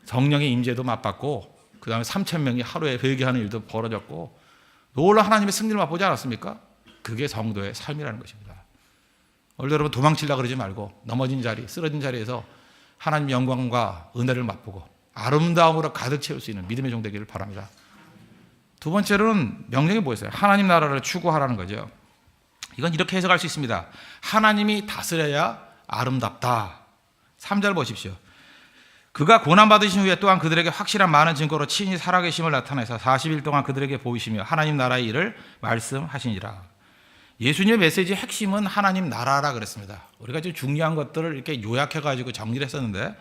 성령의 임재도 맛봤고 그 다음에 3,000명이 하루에 회개하는 일도 벌어졌고 놀라운 하나님의 승리를 맛보지 않았습니까? 그게 성도의 삶이라는 것입니다. 오늘 여러분 도망치려고 그러지 말고 넘어진 자리, 쓰러진 자리에서 하나님의 영광과 은혜를 맛보고 아름다움으로 가득 채울 수 있는 믿음의 종 되기를 바랍니다. 두 번째로는 명령이 뭐였어요? 하나님 나라를 추구하라는 거죠. 이건 이렇게 해석할 수 있습니다. 하나님이 다스려야 아름답다. 3절 보십시오. 그가 고난받으신 후에 또한 그들에게 확실한 많은 증거로 친히 살아계심을 나타내서 40일 동안 그들에게 보이시며 하나님 나라의 일을 말씀하시니라. 예수님의 메시지의 핵심은 하나님 나라라 그랬습니다. 우리가 좀 중요한 것들을 이렇게 요약해가지고 정리를 했었는데,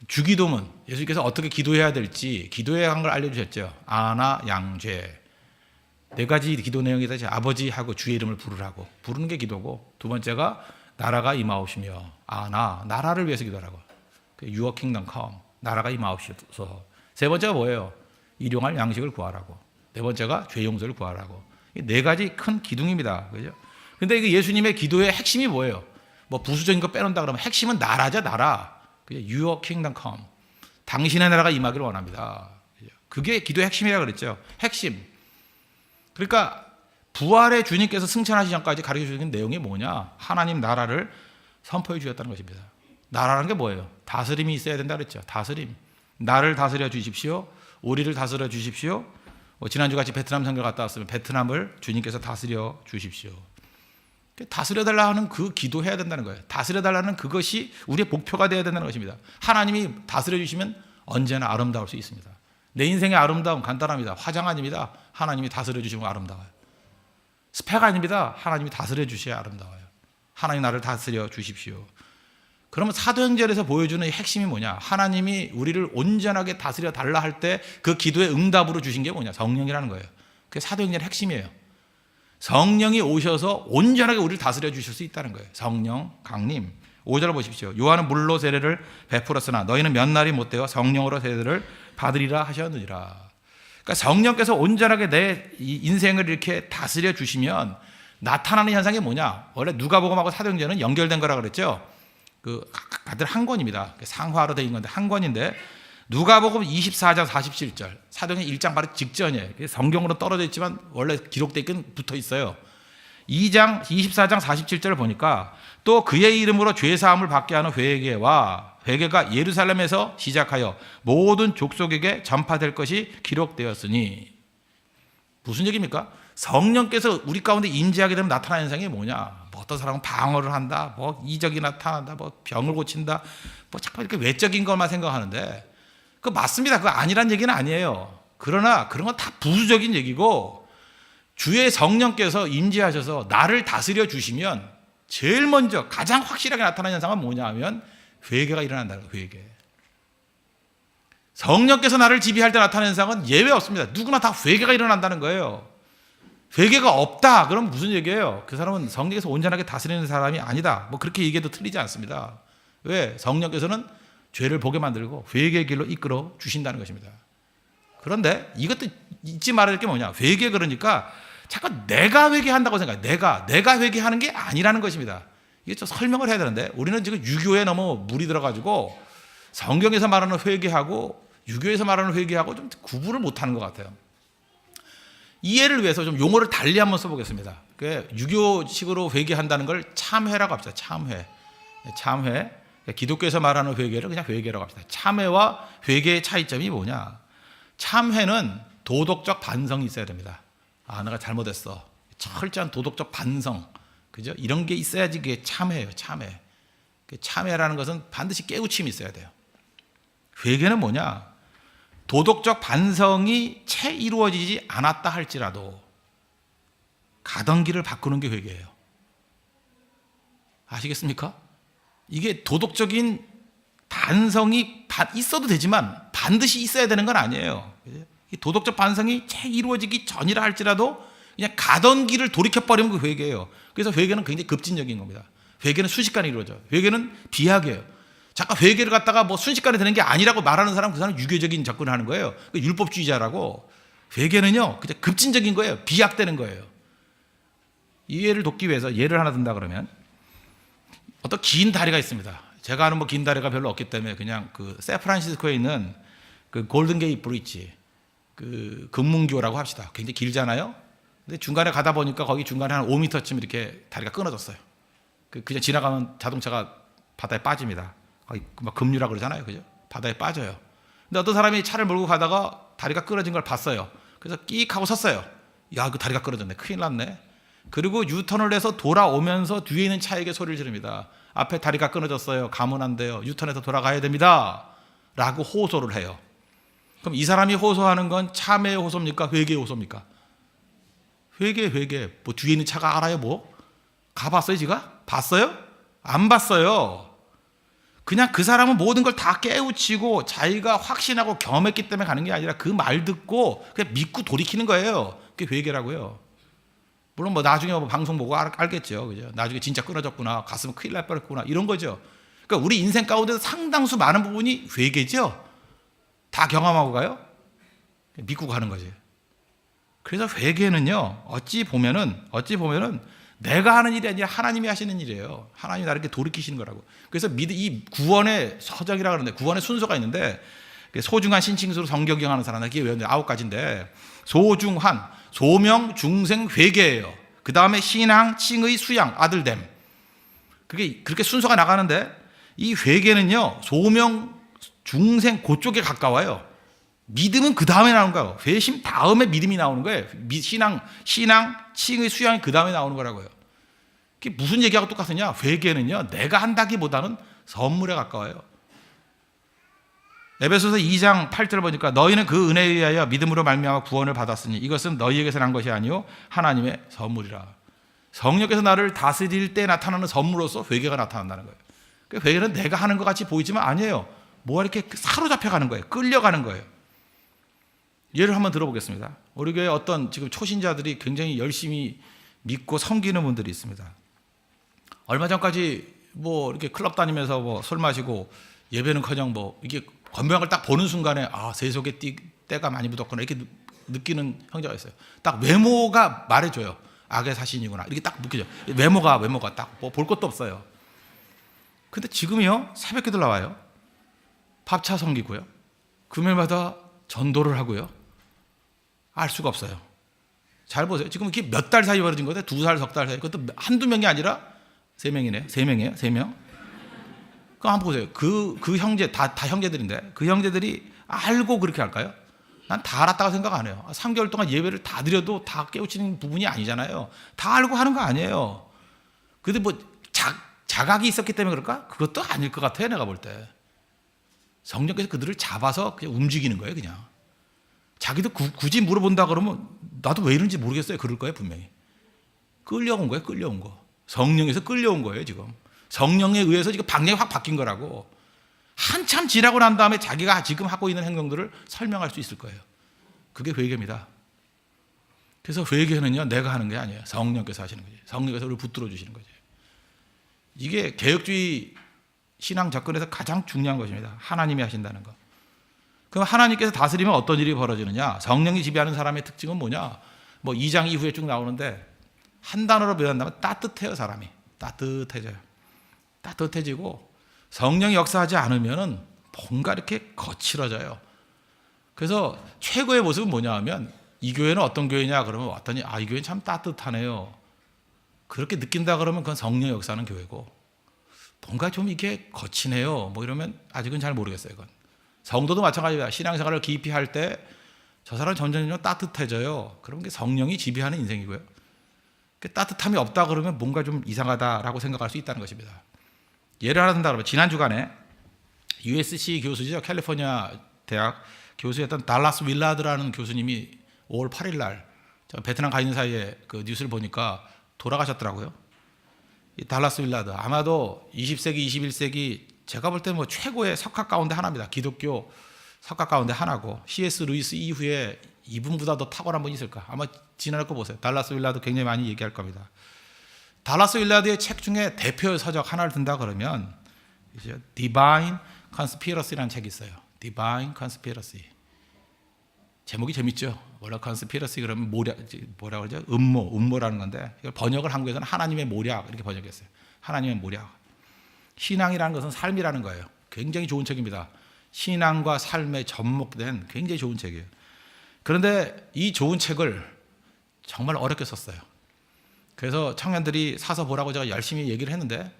주기도문, 예수님께서 어떻게 기도해야 될지 기도해야 하는 걸 알려주셨죠. 아나 양죄. 네 가지 기도 내용이 있어요. 아버지하고 주의 이름을 부르라고. 부르는 게 기도고, 두 번째가 나라가 임하옵시며, 나라를 위해서 기도하라고. Your kingdom come. 나라가 임하옵소서. 세 번째가 뭐예요? 일용할 양식을 구하라고. 네 번째가 죄 용서를 구하라고. 이 네 가지 큰 기둥입니다. 그죠? 근데 이게 예수님의 기도의 핵심이 뭐예요? 뭐 부수적인 거 빼놓는다 그러면 핵심은 나라죠, 나라. Your kingdom come. 당신의 나라가 임하기를 원합니다. 그게 기도의 핵심이라 그랬죠. 핵심. 그러니까 부활의 주님께서 승천하시기 전까지 가르쳐 주신 내용이 뭐냐? 하나님 나라를 선포해 주셨다는 것입니다. 나라라는 게 뭐예요? 다스림이 있어야 된다 그랬죠. 다스림. 나를 다스려 주십시오. 우리를 다스려 주십시오. 지난주 같이 베트남 선교 갔다 왔으면 베트남을 주님께서 다스려 주십시오. 다스려달라 하는 그 기도해야 된다는 거예요. 다스려달라는 그것이 우리의 목표가 되어야 된다는 것입니다. 하나님이 다스려 주시면 언제나 아름다울 수 있습니다. 내 인생의 아름다움 간단합니다. 화장 아닙니다. 하나님이 다스려 주시면 아름다워요. 스펙 아닙니다. 하나님이 다스려 주셔야 아름다워요. 하나님 나를 다스려 주십시오. 그러면 사도행전에서 보여주는 핵심이 뭐냐? 하나님이 우리를 온전하게 다스려 달라 할 때 그 기도의 응답으로 주신 게 뭐냐? 성령이라는 거예요. 그게 사도행전의 핵심이에요. 성령이 오셔서 온전하게 우리를 다스려 주실 수 있다는 거예요. 성령 강림. 5절을 보십시오. 요한은 물로 세례를 베풀었으나 너희는 몇 날이 못되어 성령으로 세례를 받으리라 하셨느니라. 그러니까 성령께서 온전하게 내 인생을 이렇게 다스려 주시면 나타나는 현상이 뭐냐? 원래 누가복음하고 사도행전은 연결된 거라 그랬죠. 다들 한 권입니다. 상화로 되어 있는 건데 한 권인데, 누가복음 24장 47절, 사도행전 1장 바로 직전이에요. 성경으로 떨어져 있지만 원래 기록되어 있긴 붙어 있어요. 24장 47절을 보니까 또 그의 이름으로 죄사함을 받게 하는 회개가 예루살렘에서 시작하여 모든 족속에게 전파될 것이 기록되었으니. 무슨 얘기입니까? 성령께서 우리 가운데 임재하게 되면 나타나는 현상이 뭐냐? 뭐 어떤 사람은 방언을 한다, 뭐 이적이 나타난다, 뭐 병을 고친다, 뭐 자꾸 이렇게 외적인 것만 생각하는데, 그거 맞습니다. 그거 아니란 얘기는 아니에요. 그러나 그런 건 다 부수적인 얘기고, 주의 성령께서 임재하셔서 나를 다스려 주시면 제일 먼저 가장 확실하게 나타나는 현상은 뭐냐 하면 회개가 일어난다는 거예요. 회개. 성령께서 나를 지배할 때 나타나는 현상은 예외 없습니다. 누구나 다 회개가 일어난다는 거예요. 회개가 없다 그럼 무슨 얘기예요? 그 사람은 성령께서 온전하게 다스리는 사람이 아니다. 뭐 그렇게 얘기해도 틀리지 않습니다. 왜? 성령께서는 죄를 보게 만들고 회개의 길로 이끌어 주신다는 것입니다. 그런데 이것도 잊지 말아야 될 게 뭐냐? 회개 그러니까 자꾸 내가 회개한다고 생각해요. 내가 회개하는 게 아니라는 것입니다. 이게 좀 설명을 해야 되는데, 우리는 지금 유교에 너무 물이 들어가지고 성경에서 말하는 회개하고 유교에서 말하는 회개하고 좀 구분을 못하는 것 같아요. 이해를 위해서 좀 용어를 달리 한번 써보겠습니다. 유교식으로 회개한다는 걸 참회라고 합시다. 참회. 기독교에서 말하는 회개를 그냥 회개라고 합시다. 참회와 회개의 차이점이 뭐냐? 참회는 도덕적 반성이 있어야 됩니다. 내가 잘못했어. 철저한 도덕적 반성. 그죠? 이런 게 있어야지 그게 참회예요. 참회라는 것은 반드시 깨우침이 있어야 돼요. 회개는 뭐냐? 도덕적 반성이 채 이루어지지 않았다 할지라도 가던 길을 바꾸는 게 회개예요. 아시겠습니까? 이게 도덕적인 반성이 있어도 되지만 반드시 있어야 되는 건 아니에요. 이 도덕적 반성이 채 이루어지기 전이라 할지라도 그냥 가던 길을 돌이켜버리면 그 회개예요. 그래서 회개는 굉장히 급진적인 겁니다. 회개는 순식간에 이루어져요. 회개는 비약이에요. 잠깐 회개를 갖다가 뭐 순식간에 되는 게 아니라고 말하는 사람, 그 사람은 유교적인 접근을 하는 거예요. 율법주의자라고. 회개는요, 그냥 급진적인 거예요. 비약되는 거예요. 이해를 돕기 위해서 예를 하나 든다 그러면, 어떤 긴 다리가 있습니다. 제가 아는 뭐 긴 다리가 별로 없기 때문에 그냥 그 샌프란시스코에 있는 그 골든게이트 브릿지, 그 금문교라고 합시다. 굉장히 길잖아요. 근데 중간에 가다 보니까 거기 중간에 한 5m쯤 이렇게 다리가 끊어졌어요. 그냥 지나가면 자동차가 바다에 빠집니다. 막 급류라 그러잖아요. 그죠? 바다에 빠져요. 근데 어떤 사람이 차를 몰고 가다가 다리가 끊어진 걸 봤어요. 그래서 끼익 하고 섰어요. 야, 그 다리가 끊어졌네. 큰일 났네. 그리고 유턴을 해서 돌아오면서 뒤에 있는 차에게 소리를 지릅니다. 앞에 다리가 끊어졌어요. 가면 안 돼요. 유턴해서 돌아가야 됩니다. 라고 호소를 해요. 그럼 이 사람이 호소하는 건 참회의 호소입니까? 회개의 호소입니까? 회개. 뭐 뒤에 있는 차가 알아요 뭐? 가봤어요 지가? 봤어요? 안 봤어요. 그냥 그 사람은 모든 걸 다 깨우치고 자기가 확신하고 경험했기 때문에 가는 게 아니라 그 말 듣고 그냥 믿고 돌이키는 거예요. 그게 회개라고요. 물론 뭐 나중에 뭐 방송 보고 알겠죠. 그죠? 나중에 진짜 끊어졌구나. 갔으면 큰일 날 뻔했구나. 이런 거죠. 그러니까 우리 인생 가운데서 상당수 많은 부분이 회개죠. 다 경험하고 가요. 믿고 가는 거지. 그래서 회개는요. 어찌 보면은 내가 하는 일이 아니라 하나님이 하시는 일이에요. 하나님이 나를 이렇게 돌이키시는 거라고. 그래서 이 구원의 서적이라 그러는데 구원의 순서가 있는데 소중한 신칭수로 성경 경하는 사람 이게 왜 9가지인데 소중한 소명 중생 회개예요. 그 다음에 신앙 칭의 수양 아들됨. 그렇게 순서가 나가는데 이 회개는요 소명 중생 그쪽에 가까워요. 믿음은 그 다음에 나오는 거예요. 회심 다음에 믿음이 나오는 거예요. 신앙, 칭의 수양이 그 다음에 나오는 거라고요. 그게 무슨 얘기하고 똑같으냐? 회개는요, 내가 한다기보다는 선물에 가까워요. 에베소서 2장 8절을 보니까 너희는 그 은혜에 의하여 믿음으로 말미암아 구원을 받았으니 이것은 너희에게서 난 것이 아니요 하나님의 선물이라. 성령께서 나를 다스릴 때 나타나는 선물로서 회개가 나타난다는 거예요. 그러니까 회개는 내가 하는 것 같이 보이지만 아니에요. 뭐가 이렇게 사로잡혀가는 거예요. 끌려가는 거예요. 예를 한번 들어보겠습니다. 우리 교회 어떤 지금 초신자들이 굉장히 열심히 믿고 섬기는 분들이 있습니다. 얼마 전까지 뭐 이렇게 클럽 다니면서 뭐 술 마시고 예배는커녕 뭐 이게 건배한 딱 보는 순간에 세속에 때가 많이 묻었구나 이렇게 느끼는 형제가 있어요. 딱 외모가 말해줘요. 악의 사신이구나 이렇게 딱 느껴져. 외모가 딱 뭐 볼 것도 없어요. 근데 지금이요 새벽기도 나와요. 밥차 섬기고요. 금요일마다 전도를 하고요. 알 수가 없어요. 잘 보세요. 지금 이게 몇 달 사이 벌어진 건데 2살, 석 달 사이. 그것도 한두 명이 아니라 3명이네요. 3명이에요. 3명. 그럼 한번 보세요. 그 형제, 다 형제들인데 그 형제들이 알고 그렇게 할까요? 난 다 알았다고 생각 안 해요. 3개월 동안 예배를 다 드려도 다 깨우치는 부분이 아니잖아요. 다 알고 하는 거 아니에요. 근데 뭐 자각이 있었기 때문에 그럴까? 그것도 아닐 것 같아요. 내가 볼 때. 성령께서 그들을 잡아서 그냥 움직이는 거예요. 그냥. 자기도 굳이 물어본다 그러면 나도 왜 이런지 모르겠어요. 그럴 거예요. 분명히. 끌려온 거예요. 끌려온 거. 성령에서 끌려온 거예요. 지금. 성령에 의해서 지금 방향이 확 바뀐 거라고. 한참 지나고 난 다음에 자기가 지금 하고 있는 행동들을 설명할 수 있을 거예요. 그게 회개입니다. 그래서 회개는요. 내가 하는 게 아니에요. 성령께서 하시는 거지. 성령께서 우리를 붙들어 주시는 거지. 이게 개혁주의 신앙 접근에서 가장 중요한 것입니다. 하나님이 하신다는 거. 그럼 하나님께서 다스리면 어떤 일이 벌어지느냐? 성령이 지배하는 사람의 특징은 뭐냐? 뭐 2장 이후에 쭉 나오는데 한 단어로 표현한다면 따뜻해요. 사람이. 따뜻해져요. 따뜻해지고 성령이 역사하지 않으면 뭔가 이렇게 거칠어져요. 그래서 최고의 모습은 뭐냐 하면 이 교회는 어떤 교회냐 그러면 왔더니 이 교회는 참 따뜻하네요. 그렇게 느낀다 그러면 그건 성령 역사하는 교회고 뭔가 좀 이게 거치네요. 뭐 이러면 아직은 잘 모르겠어요. 이건. 성도도 마찬가지입니다. 신앙생활을 깊이 할 때 저 사람은 점점 따뜻해져요. 그럼 그게 성령이 지배하는 인생이고요. 따뜻함이 없다 그러면 뭔가 좀 이상하다라고 생각할 수 있다는 것입니다. 예를 하나 든다 그러면 지난 주간에 USC 교수죠. 캘리포니아 대학 교수였던 달라스 윌라드라는 교수님이 5월 8일 날 베트남 가 있는 사이에 그 뉴스를 보니까 돌아가셨더라고요. 이 달라스 윌라드 아마도 20세기, 21세기 제가 볼 때 뭐 최고의 석학 가운데 하나입니다. 기독교 석학 가운데 하나고 C.S. 루이스 이후에 이분보다 더 탁월한 분이 있을까? 아마 지나갈 거 보세요. 달라스 윌라드 굉장히 많이 얘기할 겁니다. 달라스 윌라드의 책 중에 대표 서적 하나를 든다 그러면 이제 Divine Conspiracy라는 책이 있어요. Divine Conspiracy. 제목이 재밌죠. 원래 conspiracy 그러면 뭐라 그러죠? 음모라는 건데 이걸 번역을 한국에서는 하나님의 모략 이렇게 번역했어요. 하나님의 모략. 신앙이라는 것은 삶이라는 거예요. 굉장히 좋은 책입니다. 신앙과 삶에 접목된 굉장히 좋은 책이에요. 그런데 이 좋은 책을 정말 어렵게 썼어요. 그래서 청년들이 사서 보라고 제가 열심히 얘기를 했는데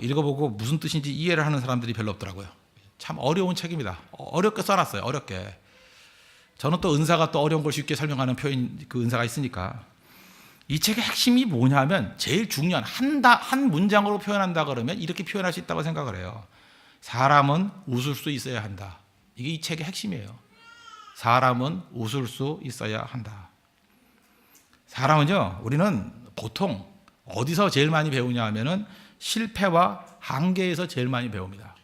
읽어보고 무슨 뜻인지 이해를 하는 사람들이 별로 없더라고요. 참 어려운 책입니다. 어렵게 써놨어요. 어렵게. 저는 또 은사가 또 어려운 걸 쉽게 설명하는 표현 그 은사가 있으니까 이 책의 핵심이 뭐냐면 제일 중요한 한 문장으로 표현한다 그러면 이렇게 표현할 수 있다고 생각을 해요. 사람은 웃을 수 있어야 한다. 이게 이 책의 핵심이에요. 사람은 웃을 수 있어야 한다. 사람은요, 우리는 보통 어디서 제일 많이 배우냐 하면은 실패와 한계에서 제일 많이 배웁니다.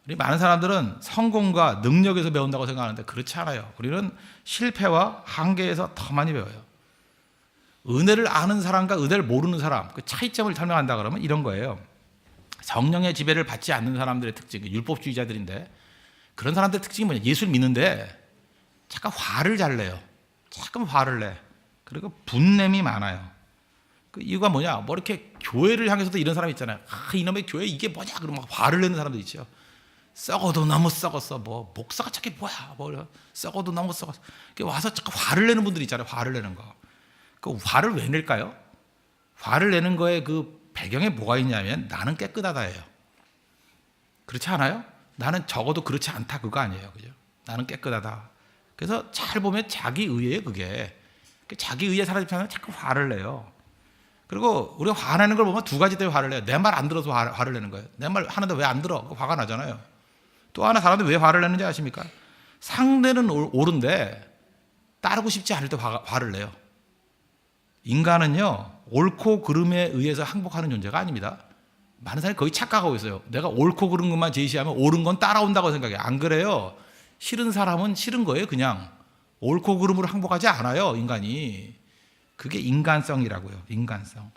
우리 많은 사람들은 성공과 능력에서 배운다고 생각하는데 그렇지 않아요. 우리는 실패와 한계에서 더 많이 배워요. 은혜를 아는 사람과 은혜를 모르는 사람, 그 차이점을 설명한다 그러면 이런 거예요. 성령의 지배를 받지 않는 사람들의 특징, 율법주의자들인데 그런 사람들의 특징이 뭐냐? 예수를 믿는데 잠깐 화를 잘 내요. 잠깐 화를 내. 그리고 분냄이 많아요. 그 이유가 뭐냐? 뭐 이렇게 교회를 향해서도 이런 사람이 있잖아요. 이놈의 교회 이게 뭐냐? 그러면 화를 내는 사람도 있죠. 썩어도 너무 썩었어. 뭐 목사가 저게 뭐야? 뭐 썩어도 너무 썩었어. 와서 잠깐 화를 내는 분들이 있잖아요. 화를 내는 거. 그 화를 왜 낼까요? 화를 내는 거에 그 배경에 뭐가 있냐면 나는 깨끗하다예요. 그렇지 않아요? 나는 적어도 그렇지 않다 그거 아니에요. 그죠? 나는 깨끗하다. 그래서 잘 보면 자기 의예요, 그게. 자기 의에 사라지면 자꾸 화를 내요. 그리고 우리가 화내는 걸 보면 두 가지 때문에 화를 내요. 내 말 안 들어서 화를 내는 거예요. 내 말 하는데 왜 안 들어? 화가 나잖아요. 또 하나 사람들이 왜 화를 내는지 아십니까? 상대는 옳은데 따르고 싶지 않을 때 화를 내요. 인간은요, 옳고 그름에 의해서 항복하는 존재가 아닙니다. 많은 사람이 거의 착각하고 있어요. 내가 옳고 그른 것만 제시하면 옳은 건 따라온다고 생각해요. 안 그래요. 싫은 사람은 싫은 거예요. 그냥 옳고 그름으로 항복하지 않아요. 인간이. 그게 인간성이라고요. 인간성.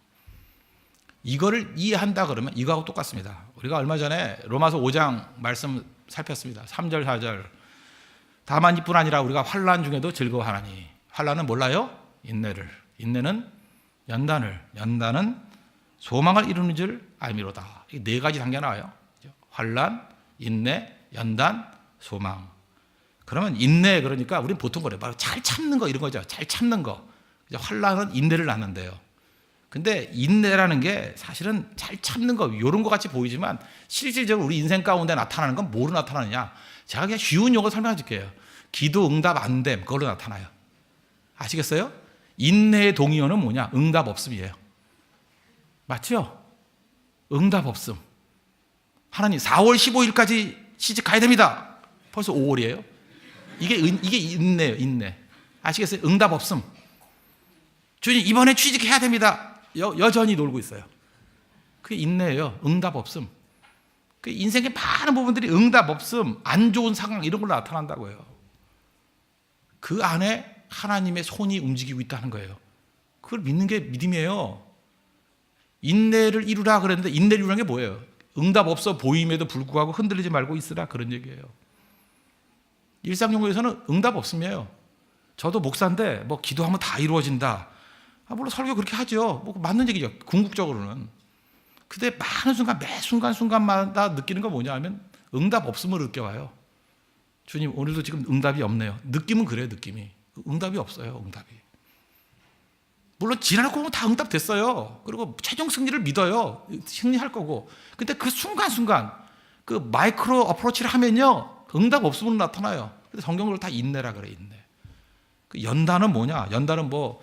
이거를 이해한다 그러면 이거하고 똑같습니다. 우리가 얼마 전에 로마서 5장 말씀 살폈습니다. 3절 4절. 다만 이뿐 아니라 우리가 환난 중에도 즐거워하나니. 환난은 몰라요? 인내를. 인내는 연단을. 연단은 소망을 이루는 줄 알미로다. 이 네 가지 단계가 나와요. 환난, 인내, 연단, 소망. 그러면 인내, 그러니까 우리는 보통 그래요. 바로 잘 참는 거 이런 거죠. 잘 참는 거. 환난은 인내를 낳는데요. 근데 인내라는 게 사실은 잘 참는 거 이런 거 같이 보이지만 실질적으로 우리 인생 가운데 나타나는 건 뭐로 나타나느냐? 제가 그냥 쉬운 용어 설명해 줄게요. 기도 응답 안 됨, 그걸로 나타나요. 아시겠어요? 인내의 동의어는 뭐냐? 응답 없음이에요. 맞죠? 응답 없음. 하나님 4월 15일까지 시집 가야 됩니다. 벌써 5월이에요. 이게 인내예요. 인내. 아시겠어요? 응답 없음. 주님 이번에 취직해야 됩니다. 여전히 놀고 있어요. 그게 인내예요. 응답 없음. 그 인생의 많은 부분들이 응답 없음, 안 좋은 상황 이런 걸로 나타난다고요. 그 안에 하나님의 손이 움직이고 있다는 거예요. 그걸 믿는 게 믿음이에요. 인내를 이루라 그랬는데 인내를 이루는 게 뭐예요? 응답 없어 보임에도 불구하고 흔들리지 말고 있으라 그런 얘기예요. 일상용어에서는 응답 없음이에요. 저도 목사인데 뭐 기도하면 다 이루어진다. 물론 설교 그렇게 하죠. 뭐 맞는 얘기죠. 궁극적으로는. 근데 많은 순간 매 순간마다 느끼는 건 뭐냐 하면 응답 없음을 느껴와요. 주님 오늘도 지금 응답이 없네요. 느낌은 그래요. 느낌이. 응답이 없어요. 응답이. 물론 지나놓고 보면 다 응답됐어요. 그리고 최종 승리를 믿어요. 승리할 거고. 근데 그 순간순간 그 마이크로 어프로치를 하면요 응답 없음으로 나타나요. 근데 성경으로 다 인내라 그래. 인내. 그 연단은 뭐냐? 연단은 뭐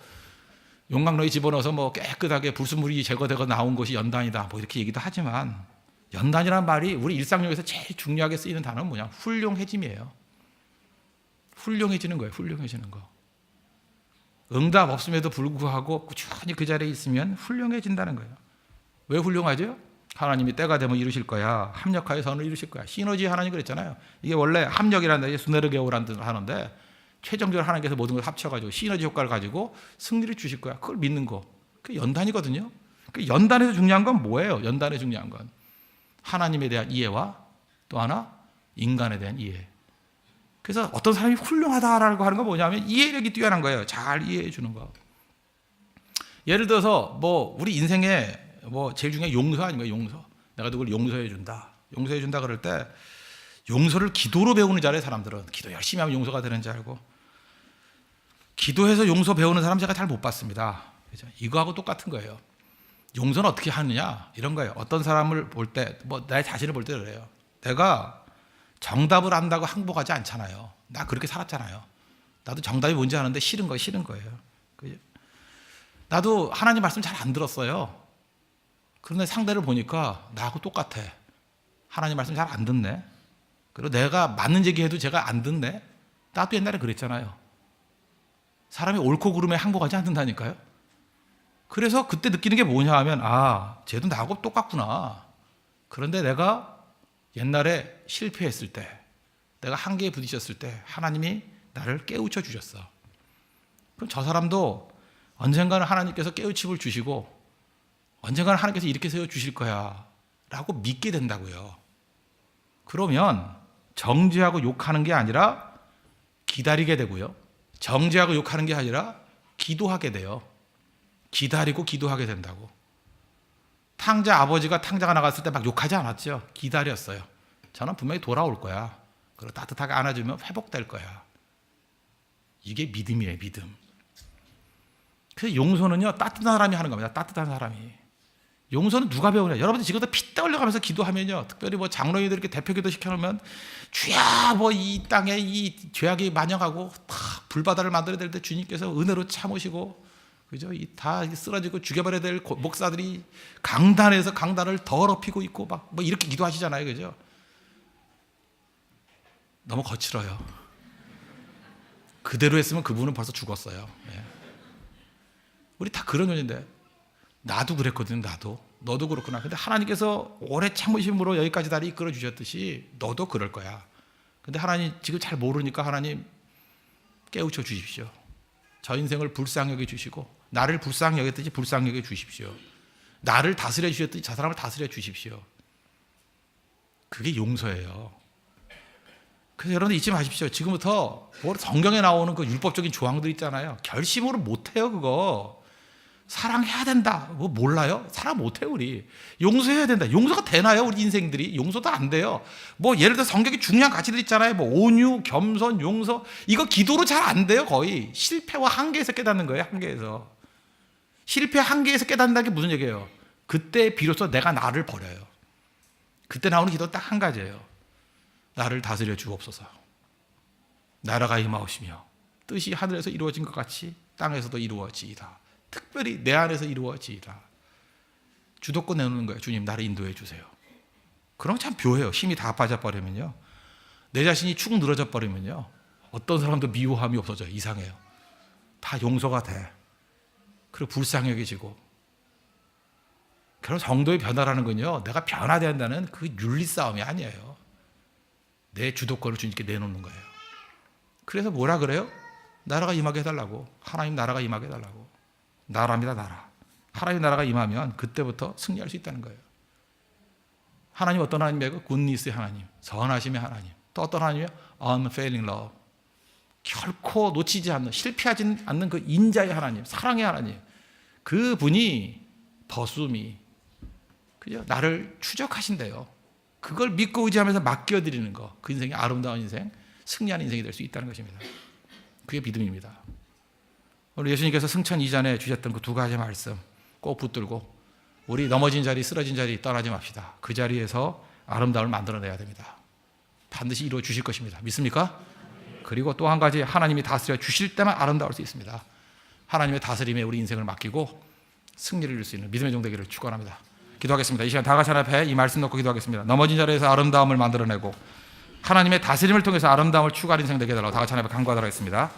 용광로에 집어넣어서 뭐 깨끗하게 불순물이 제거되고 나온 것이 연단이다. 뭐 이렇게 얘기도 하지만 연단이라는 말이 우리 일상용에서 제일 중요하게 쓰이는 단어는 뭐냐? 훌륭해짐이에요. 훌륭해지는 거예요. 훌륭해지는 거. 응답 없음에도 불구하고 꾸준히 그 자리에 있으면 훌륭해진다는 거예요. 왜 훌륭하죠? 하나님이 때가 되면 이루실 거야. 합력하여 선을 이루실 거야. 시너지 하나님 그랬잖아요. 이게 원래 합력이라는 게 수네르게오라는 뜻을 하는데 최종적으로 하나님께서 모든 걸 합쳐가지고 시너지 효과를 가지고 승리를 주실 거야. 그걸 믿는 거. 그게 연단이거든요. 그 연단에서 중요한 건 뭐예요? 연단에 중요한 건 하나님에 대한 이해와 또 하나 인간에 대한 이해. 그래서 어떤 사람이 훌륭하다라고 하는 건 뭐냐면 이해력이 뛰어난 거예요. 잘 이해해 주는 거. 예를 들어서 뭐 우리 인생에 뭐 제일 중요한 용서 아닙니까? 용서. 내가 누굴 용서해 준다. 용서해 준다 그럴 때 용서를 기도로 배우는 자리에 사람들은 기도 열심히 하면 용서가 되는 줄 알고 기도해서 용서 배우는 사람 제가 잘 못 봤습니다. 그죠? 이거하고 똑같은 거예요. 용서는 어떻게 하느냐? 이런 거예요. 어떤 사람을 볼 때, 뭐 내 자신을 볼 때 그래요. 내가 정답을 안다고 항복하지 않잖아요. 나 그렇게 살았잖아요. 나도 정답이 뭔지 아는데 싫은 거예요. 그죠? 나도 하나님 말씀 잘 안 들었어요. 그런데 상대를 보니까 나하고 똑같아. 하나님 말씀 잘 안 듣네. 그리고 내가 맞는 얘기해도 제가 안 듣네. 나도 옛날에 그랬잖아요. 사람이 옳고 그름에 항복하지 않는다니까요. 그래서 그때 느끼는 게 뭐냐 하면 쟤도 나하고 똑같구나. 그런데 내가 옛날에 실패했을 때, 내가 한계에 부딪혔을 때 하나님이 나를 깨우쳐 주셨어. 그럼 저 사람도 언젠가는 하나님께서 깨우침을 주시고 언젠가는 하나님께서 이렇게 세워주실 거야 라고 믿게 된다고요. 그러면 정죄하고 욕하는 게 아니라 기다리게 되고요. 정죄하고 욕하는 게 아니라 기도하게 돼요. 기다리고 기도하게 된다고. 탕자 아버지가 탕자가 나갔을 때 막 욕하지 않았죠. 기다렸어요. 저는 분명히 돌아올 거야. 그리고 따뜻하게 안아주면 회복될 거야. 이게 믿음이에요. 믿음. 그래서 용서는요, 따뜻한 사람이 하는 겁니다. 따뜻한 사람이. 용서는 누가 배우냐? 여러분들 지금도 피땀 흘려가면서 기도하면요, 특별히 뭐 장로님들 이렇게 대표 기도 시켜놓으면 주야 뭐 이 땅에 이 죄악이 만영하고 다 불바다를 만들어야 될 때 주님께서 은혜로 참으시고, 그죠? 이 다 쓰러지고 죽여버려야 될 목사들이 강단에서 강단을 더럽히고 있고 막 뭐 이렇게 기도하시잖아요, 그죠? 너무 거칠어요. 그대로 했으면 그분은 벌써 죽었어요. 예. 우리 다 그런 년인데. 나도 그랬거든. 너도 그렇구나. 근데 하나님께서 오래 참으심으로 여기까지 다리 이끌어 주셨듯이 너도 그럴 거야. 근데 하나님 지금 잘 모르니까 하나님 깨우쳐 주십시오. 저 인생을 불쌍히 여겨 주시고 나를 불쌍히 여겼듯이 불쌍히 여겨 주십시오. 나를 다스려 주셨듯이 저 사람을 다스려 주십시오. 그게 용서예요. 그래서 여러분 잊지 마십시오. 지금부터 성경에 나오는 그 율법적인 조항들 있잖아요. 결심으로 못해요. 그거 사랑해야 된다. 뭐 몰라요? 사랑 못해요. 우리 용서해야 된다. 용서가 되나요? 우리 인생들이 용서도 안 돼요. 뭐 예를 들어 성경에 중요한 가치들 있잖아요. 뭐 온유, 겸손, 용서. 이거 기도로 잘 안 돼요. 거의 실패와 한계에서 깨닫는 거예요. 한계에서. 실패 한계에서 깨닫는다는 게 무슨 얘기예요? 그때 비로소 내가 나를 버려요. 그때 나오는 기도 딱 한 가지예요. 나를 다스려 주옵소서. 나라가 임하옵시며 뜻이 하늘에서 이루어진 것 같이 땅에서도 이루어지이다. 특별히 내 안에서 이루어지이다. 주도권 내놓는 거예요. 주님 나를 인도해 주세요. 그럼 참 묘해요. 힘이 다 빠져버리면요, 내 자신이 축 늘어져 버리면요, 어떤 사람도 미워함이 없어져요. 이상해요. 다 용서가 돼. 그리고 불쌍히 여겨지고. 그럼 정도의 변화라는 건요, 내가 변화된다는 그 윤리 싸움이 아니에요. 내 주도권을 주님께 내놓는 거예요. 그래서 뭐라 그래요? 나라가 임하게 해달라고. 하나님 나라가 임하게 해달라고. 나라입니다. 나라. 하나님 나라가 임하면 그때부터 승리할 수 있다는 거예요. 하나님 어떤 하나님이에요? 굿니스의 하나님, 선하심의 하나님. 또 어떤 하나님이에요? unfailing love. 결코 놓치지 않는, 실패하지 않는 그 인자의 하나님, 사랑의 하나님. 그분이 버스미, 그죠? 나를 추적하신대요. 그걸 믿고 의지하면서 맡겨드리는 거, 그 인생이 아름다운 인생, 승리하는 인생이 될 수 있다는 것입니다. 그게 믿음입니다. 오늘 예수님께서 승천 이전에 주셨던 그 두 가지 말씀 꼭 붙들고 우리 넘어진 자리, 쓰러진 자리 떠나지 맙시다. 그 자리에서 아름다움을 만들어내야 됩니다. 반드시 이루어 주실 것입니다. 믿습니까? 그리고 또 한 가지, 하나님이 다스려 주실 때만 아름다울 수 있습니다. 하나님의 다스림에 우리 인생을 맡기고 승리를 이룰 수 있는 믿음의 종 되기를 축원합니다. 기도하겠습니다. 이 시간 다 같이 하나님 앞에 이 말씀 놓고 기도하겠습니다. 넘어진 자리에서 아름다움을 만들어내고 하나님의 다스림을 통해서 아름다움을 추구하는 인생 되게 해달라고 다 같이 하나님 앞에 간구하도록 하겠습니다.